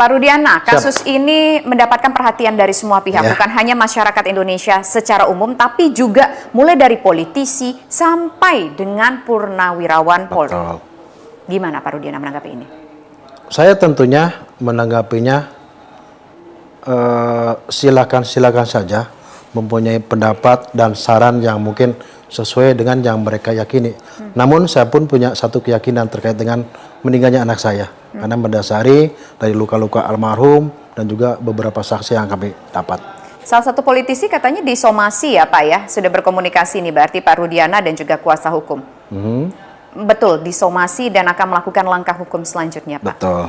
Pak Rudiana, kasus ini mendapatkan perhatian dari semua pihak, bukan hanya masyarakat Indonesia secara umum, tapi juga mulai dari politisi sampai dengan purnawirawan Polri. Gimana Pak Rudiana menanggapi ini? Saya tentunya menanggapinya silakan saja mempunyai pendapat dan saran yang mungkin sesuai dengan yang mereka yakini. Namun saya pun punya satu keyakinan terkait dengan meninggalnya anak saya. Karena mendasari dari luka-luka almarhum dan juga beberapa saksi yang kami dapat. Salah satu politisi katanya disomasi ya Pak ya, sudah berkomunikasi nih berarti Pak Rudiana dan juga kuasa hukum. Betul, disomasi dan akan melakukan langkah hukum selanjutnya Pak. Betul.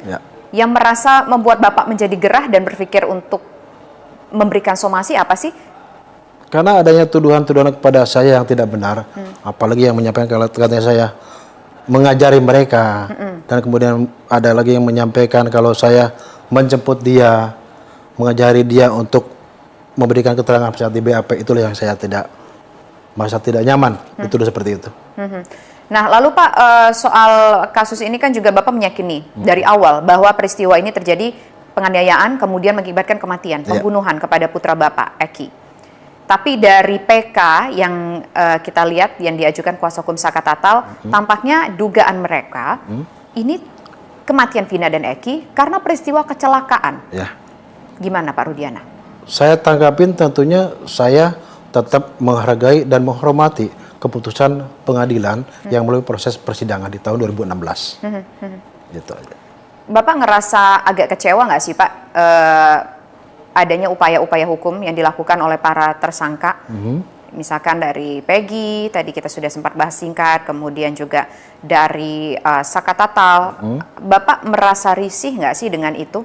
Ya. Yang merasa membuat Bapak menjadi gerah dan berpikir untuk memberikan somasi apa sih? Karena adanya tuduhan-tuduhan kepada saya yang tidak benar, apalagi yang menyampaikan kalau katanya saya mengajari mereka, dan kemudian ada lagi yang menyampaikan kalau saya menjemput dia, mengajari dia untuk memberikan keterangan saat di BAP, itulah yang saya tidak merasa tidak nyaman, dituduh seperti itu. Nah, lalu Pak, soal kasus ini kan juga Bapak meyakini dari awal bahwa peristiwa ini terjadi penganiayaan kemudian mengakibatkan kematian, pembunuhan kepada putra Bapak, Eki. Tapi dari PK yang kita lihat yang diajukan kuasa hukum Saka Tatal, tampaknya dugaan mereka ini kematian Vina dan Eki karena peristiwa kecelakaan. Gimana Pak Rudiana? Saya tanggapin tentunya saya tetap menghargai dan menghormati keputusan pengadilan yang melalui proses persidangan di tahun 2016. Gitu aja. Bapak ngerasa agak kecewa nggak sih Pak adanya upaya-upaya hukum yang dilakukan oleh para tersangka? Misalkan dari Peggy, tadi kita sudah sempat bahas singkat, kemudian juga dari Saka Tatal. Bapak merasa risih nggak sih dengan itu?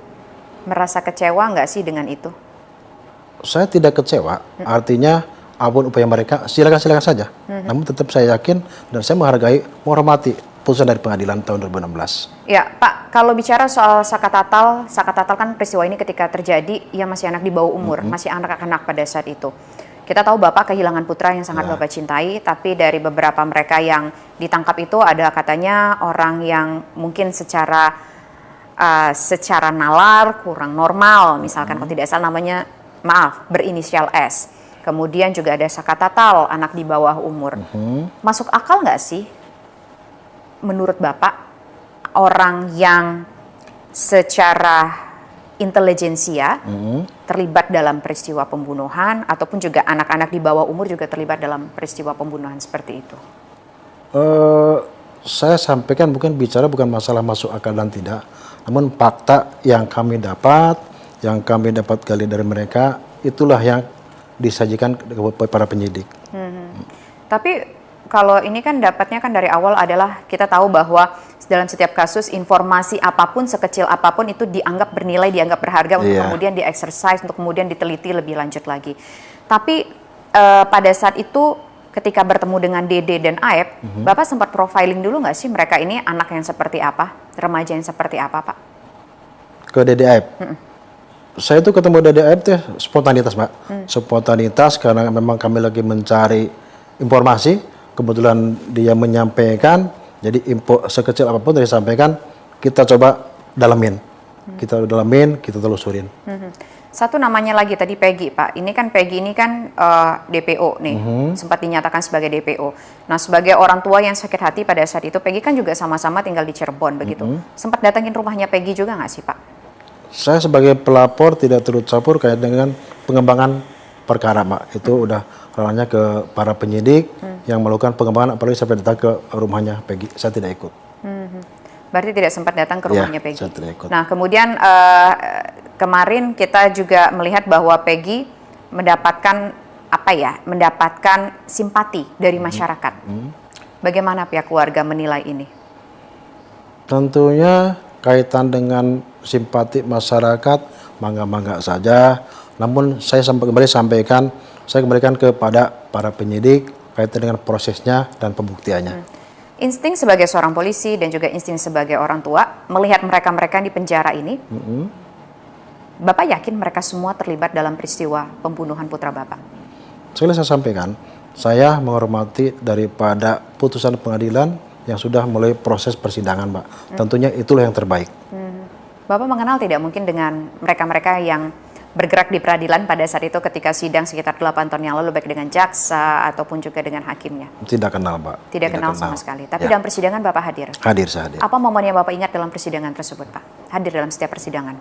Merasa kecewa nggak sih dengan itu? Saya tidak kecewa, artinya apapun upaya mereka, silakan saja. Namun tetap saya yakin dan saya menghargai, menghormati putusan dari pengadilan tahun 2016. Ya Pak, kalau bicara soal Saka Tatal kan peristiwa ini ketika terjadi, ia masih anak di bawah umur, masih anak-anak pada saat itu. Kita tahu Bapak kehilangan putra yang sangat Bapak cintai, tapi dari beberapa mereka yang ditangkap itu ada katanya orang yang mungkin secara nalar kurang normal, misalkan kalau tidak salah namanya, maaf, berinisial S. Kemudian juga ada Saka Tatal, anak di bawah umur. Masuk akal nggak sih menurut Bapak orang yang secara intelijensia terlibat dalam peristiwa pembunuhan ataupun juga anak-anak di bawah umur juga terlibat dalam peristiwa pembunuhan seperti itu? Saya sampaikan bukan masalah masuk akal dan tidak, namun fakta yang kami dapat gali dari mereka, itulah yang disajikan kepada para penyidik. Tapi kalau ini kan dapatnya kan dari awal adalah kita tahu bahwa dalam setiap kasus informasi apapun sekecil apapun itu dianggap bernilai, dianggap berharga untuk kemudian di-exercise, untuk kemudian diteliti lebih lanjut lagi. Tapi pada saat itu ketika bertemu dengan Dede dan Aep, Bapak sempat profiling dulu nggak sih mereka ini anak yang seperti apa, remaja yang seperti apa Pak? Ke Dede Aep? Saya tuh ketemu Dede Aep tuh spontanitas Mbak. Spontanitas karena memang kami lagi mencari informasi. Kebetulan dia menyampaikan, jadi info sekecil apapun yang disampaikan, kita coba dalamin. Kita telusurin. Satu namanya lagi tadi Peggy, Pak. Ini kan Peggy ini kan DPO nih, sempat dinyatakan sebagai DPO. Nah, sebagai orang tua yang sakit hati pada saat itu, Peggy kan juga sama-sama tinggal di Cirebon begitu. Sempat datangin rumahnya Peggy juga nggak sih, Pak? Saya sebagai pelapor tidak turut campur kayak dengan pengembangan perkara, Pak. Itu udah ranahnya ke para penyidik yang melakukan pengembangan, apalagi sampai datang ke rumahnya Peggy. Saya tidak ikut. Berarti tidak sempat datang ke rumahnya Peggy. Saya tidak ikut. Nah, kemudian kemarin kita juga melihat bahwa Peggy mendapatkan simpati dari masyarakat. Bagaimana pihak keluarga menilai ini? Tentunya kaitan dengan simpati masyarakat, mangga-mangga saja. Namun saya sampaikan kepada para penyidik kaitan dengan prosesnya dan pembuktiannya. Insting sebagai seorang polisi dan juga insting sebagai orang tua melihat mereka-mereka di penjara ini, Bapak yakin mereka semua terlibat dalam peristiwa pembunuhan putra Bapak? Sekali saya sampaikan, saya menghormati daripada putusan pengadilan yang sudah mulai proses persidangan, Mbak. Tentunya itulah yang terbaik. Bapak mengenal tidak mungkin dengan mereka-mereka yang bergerak di peradilan pada saat itu ketika sidang sekitar 8 tahun yang lalu, baik dengan jaksa ataupun juga dengan hakimnya? Tidak kenal, Pak. Tidak kenal sama sekali. Tapi dalam persidangan Bapak hadir? Hadir, saya hadir. Apa momen yang Bapak ingat dalam persidangan tersebut, Pak? Hadir dalam setiap persidangan?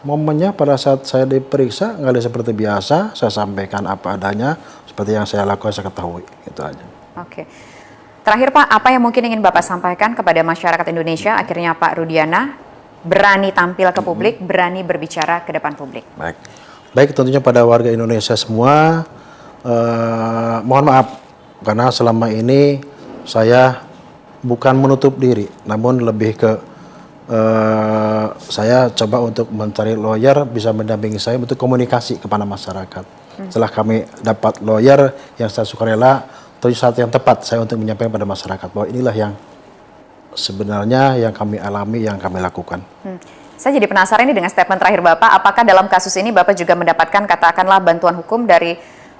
Momennya pada saat saya diperiksa, nggak ada seperti biasa, saya sampaikan apa adanya, seperti yang saya lakukan, saya ketahui, itu aja. Oke. Terakhir Pak, apa yang mungkin ingin Bapak sampaikan kepada masyarakat Indonesia, akhirnya Pak Rudiana berani tampil ke publik, berani berbicara ke depan publik? Baik, tentunya pada warga Indonesia semua, mohon maaf, karena selama ini saya bukan menutup diri, namun lebih ke saya coba untuk mencari lawyer bisa mendampingi saya untuk komunikasi kepada masyarakat. Setelah kami dapat lawyer yang saya sukarela, terus saat yang tepat saya untuk menyampaikan pada masyarakat bahwa inilah yang sebenarnya yang kami alami, yang kami lakukan. Saya jadi penasaran ini dengan statement terakhir Bapak, apakah dalam kasus ini Bapak juga mendapatkan katakanlah bantuan hukum dari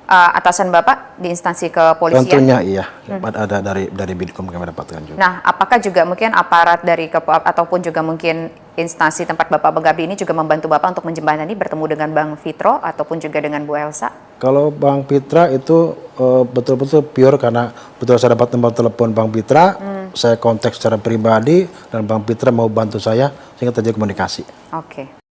atasan Bapak di instansi kepolisian? Tentunya iya, ada dari Bidkom kami dapatkan juga. Nah, apakah juga mungkin aparat dari ataupun juga mungkin instansi tempat Bapak mengabdi ini juga membantu Bapak untuk menjembatani bertemu dengan Bang Fitro ataupun juga dengan Bu Elsa? Kalau Bang Fitra itu betul-betul pure karena betul saya dapat nomor telepon Bang Fitra, saya kontak secara pribadi dan Bang Fitra mau bantu saya sehingga terjadi komunikasi. Oke.